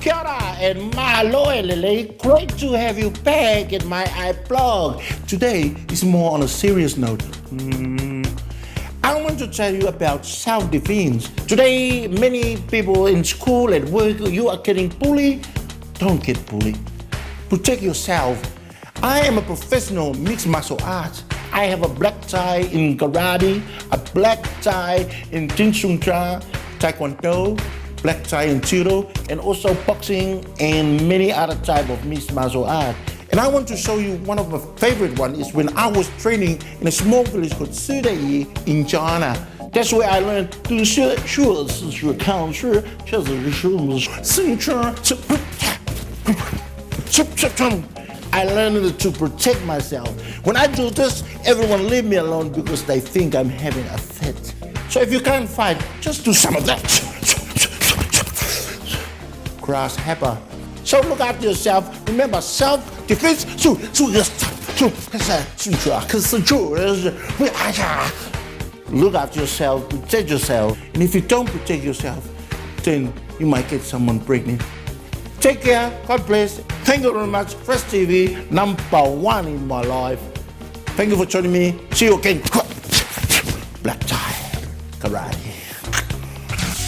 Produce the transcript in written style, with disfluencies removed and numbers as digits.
Kia ora and mahalo lele. Great to have you back at my iBlog. Today is more on a serious note. I want to tell you about self-defense. Today, many people in school, at work, you are getting bullied. Don't get bullied. Protect yourself. I am a professional mixed martial arts. I have a black tie in karate, a black tie in Jinsungcha, Taekwondo, black tie in judo, and also boxing and many other type of mixed martial art. And I want to show you one of my favorite one is when I was training in a small village called Adeaze in China. That's where I learned to I learned to protect myself. When I do this, everyone leave me alone because they think I'm having a fit. So if you can't fight, just do some of that. Grasshopper. So look after yourself. Remember, self-defense. Look after yourself, protect yourself. And if you don't protect yourself, then you might get someone pregnant. Take care, God bless. Thank you very much. Fresh TV, #1 in my life. Thank you for joining me. See you again. Black tie, karate.